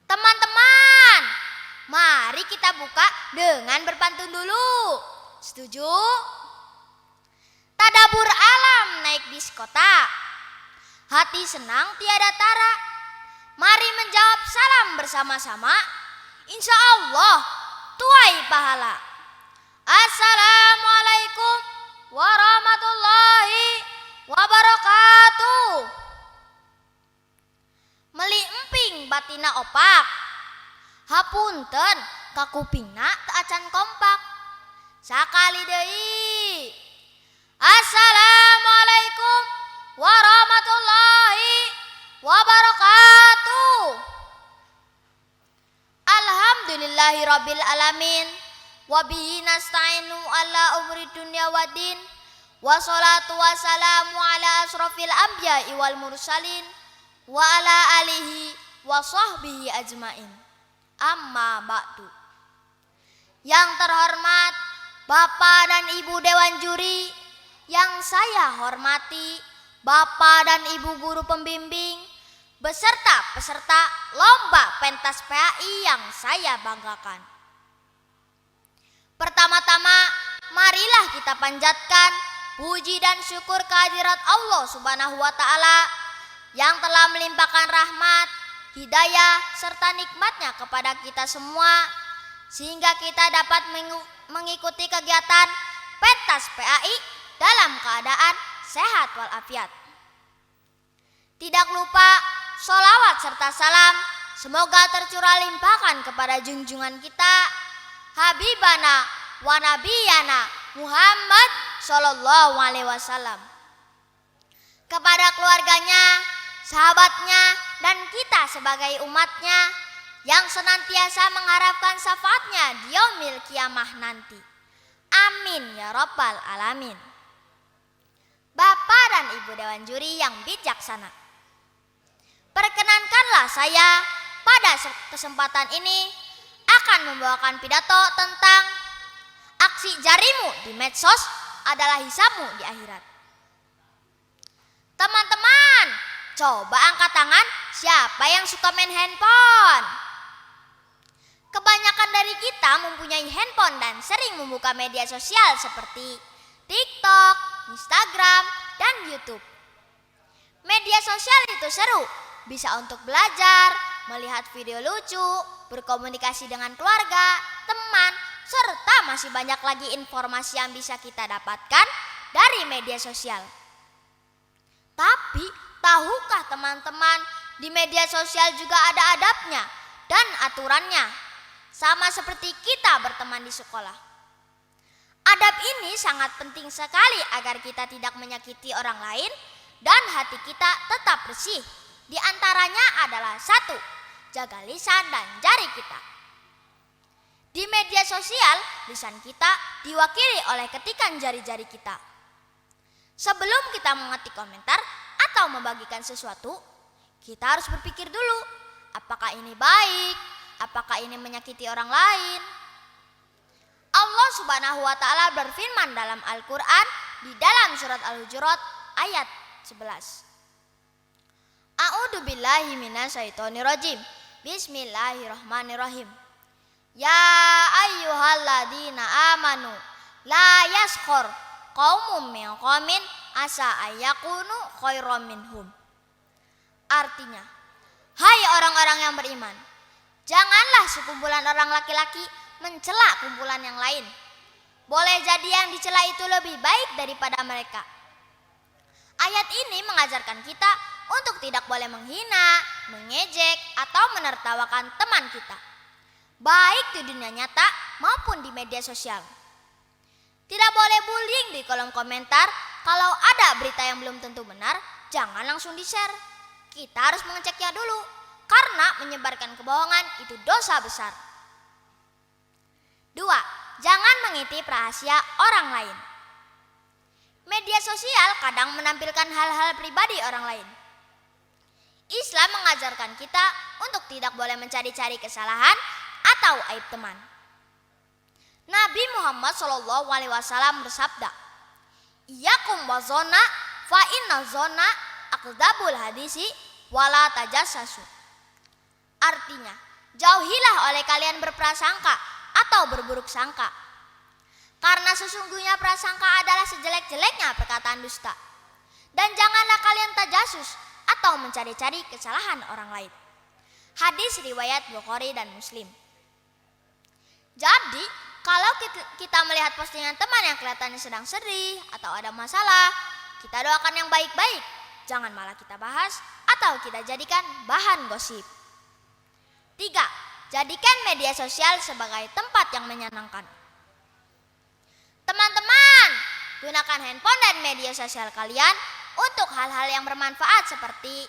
Teman-teman, mari kita buka dengan berpantun dulu. Setuju? Tadabur alam naik bis kota, hati senang tiada tara. Mari menjawab salam bersama-sama, insya Allah tuai pahala. Assalamualaikum warahmatullahi wabarakatuh. Meli emping batina opak, hapunten kakupingna teu acan kompak. Sakali deui. Assalamualaikum warahmatullahi wabarakatuh. Alhamdulillahirabbil alamin, wa bihi nasta'inu ala umri dunya waddin, wassalatu wassalamu ala asrofil anbiya'i wal mursalin, wa ala alihi wa sahbihi ajmain. Amma ba'du. Yang terhormat Bapak dan Ibu Dewan Juri, yang saya hormati Bapak dan Ibu Guru Pembimbing, beserta peserta lomba pentas PAI yang saya banggakan. Pertama-tama, marilah kita panjatkan puji dan syukur kehadirat Allah Subhanahu wa Ta'ala yang telah melimpahkan rahmat, hidayah, serta nikmatnya kepada kita semua, sehingga kita dapat mengikuti kegiatan pentas PAI dalam keadaan sehat walafiat. Tidak lupa sholawat serta salam semoga tercurah limpahkan kepada junjungan kita, Habibana wa Nabiyana Muhammad Sallallahu Alaihi Wasallam, kepada keluarganya, sahabatnya, dan kita sebagai umatnya yang senantiasa mengharapkan syafaatnya di yaumil kiamah nanti. Amin ya rabbal alamin. Bapak dan Ibu Dewan Juri yang bijaksana, perkenankanlah saya pada kesempatan ini akan membawakan pidato tentang aksi jarimu di medsos adalah hisabmu di akhirat. Teman-teman, coba angkat tangan siapa yang suka main handphone. Kebanyakan dari kita mempunyai handphone dan sering membuka media sosial seperti TikTok, Instagram, dan YouTube. Media sosial itu seru, bisa untuk belajar, melihat video lucu, berkomunikasi dengan keluarga, teman, serta masih banyak lagi informasi yang bisa kita dapatkan dari media sosial. Tapi, tahukah teman-teman, di media sosial juga ada adabnya dan aturannya, sama seperti kita berteman di sekolah. Adab ini sangat penting sekali agar kita tidak menyakiti orang lain dan hati kita tetap bersih. Di antaranya adalah 1. Jaga lisan dan jari kita. Di media sosial, lisan kita diwakili oleh ketikan jari-jari kita. Sebelum kita mengetik komentar atau membagikan sesuatu, kita harus berpikir dulu, apakah ini baik, apakah ini menyakiti orang lain. Allah Subhanahu wa Ta'ala berfirman dalam Al-Quran di dalam surat Al-Hujurat ayat 11. A'udzu billahi minasyaitonir rajim. Bismillahirrahmanirrahim. Ya ayyuhalladzina amanu la yaskhur qaumum min qaumin asa ayyakunu khairam minhum. Artinya, hai orang-orang yang beriman, janganlah sekumpulan orang laki-laki mencela kumpulan yang lain. Boleh jadi yang dicela itu lebih baik daripada mereka. Ayat ini mengajarkan kita untuk tidak boleh menghina, mengejek, atau menertawakan teman kita, baik di dunia nyata maupun di media sosial. Tidak boleh bullying di kolom komentar. Kalau ada berita yang belum tentu benar, jangan langsung di-share. Kita harus mengeceknya dulu, karena menyebarkan kebohongan itu dosa besar. 2. Jangan mengintip rahasia orang lain. Media sosial kadang menampilkan hal-hal pribadi orang lain. Islam mengajarkan kita untuk tidak boleh mencari-cari kesalahan atau aib teman. Nabi Muhammad SAW bersabda, "Iyyakum wazona fa inna zona akdzabul hadisi wala tajassasu." Artinya, Jauhilah oleh kalian berprasangka atau berburuk sangka. Karena sesungguhnya prasangka adalah sejelek-jeleknya perkataan dusta. Dan janganlah kalian tajasus atau mencari-cari kesalahan orang lain. Hadis riwayat Bukhari dan Muslim. Jadi, kalau kita melihat postingan teman yang kelihatannya sedang sedih atau ada masalah, kita doakan yang baik-baik. Jangan malah kita bahas atau kita jadikan bahan gosip. 3. Jadikan media sosial sebagai tempat yang menyenangkan. Teman-teman, gunakan handphone dan media sosial kalian untuk hal-hal yang bermanfaat seperti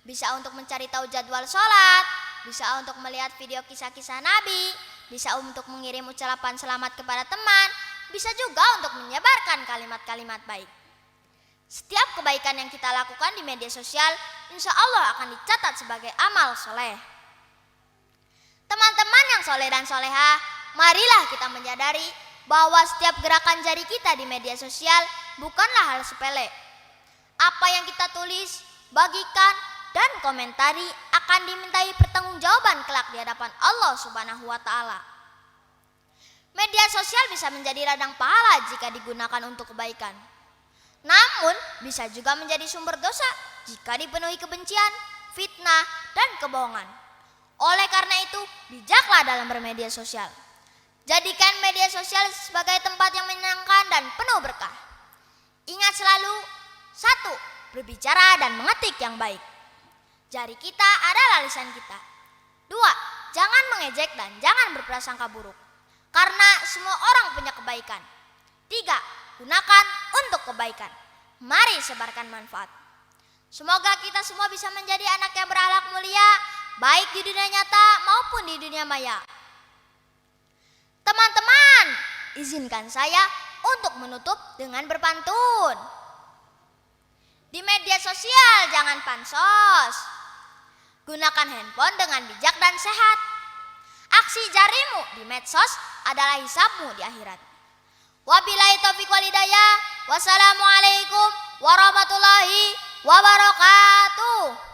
bisa untuk mencari tahu jadwal sholat, bisa untuk melihat video kisah-kisah Nabi, bisa untuk mengirim ucapan selamat kepada teman, bisa juga untuk menyebarkan kalimat-kalimat baik. Setiap kebaikan yang kita lakukan di media sosial, insya Allah akan dicatat sebagai amal soleh. Teman-teman yang soleh dan soleha, marilah kita menyadari bahwa setiap gerakan jari kita di media sosial bukanlah hal sepele. Apa yang kita tulis, bagikan, dan komentari akan dimintai pertanggungjawaban kelak di hadapan Allah Subhanahu wa Ta'ala. Media sosial bisa menjadi ladang pahala jika digunakan untuk kebaikan. Namun, bisa juga menjadi sumber dosa jika dipenuhi kebencian, fitnah, dan kebohongan. Oleh karena itu, bijaklah dalam bermedia sosial. Jadikan media sosial sebagai tempat yang menyenangkan dan penuh berkah. Ingat selalu, 1. Berbicara dan mengetik yang baik. Jari kita adalah lisan kita. 2. Jangan mengejek dan jangan berprasangka buruk. Karena semua orang punya kebaikan. 3. Gunakan untuk kebaikan. Mari sebarkan manfaat. Semoga kita semua bisa menjadi anak yang berakhlak mulia, baik di dunia nyata maupun di dunia maya. Teman-teman, izinkan saya untuk menutup dengan berpantun. Di media sosial jangan pansos. Gunakan handphone dengan bijak dan sehat. Aksi jarimu di medsos adalah hisabmu di akhirat. Wabillahi taufiq wal hidayah. Wassalamualaikum warahmatullahi wabarakatuh.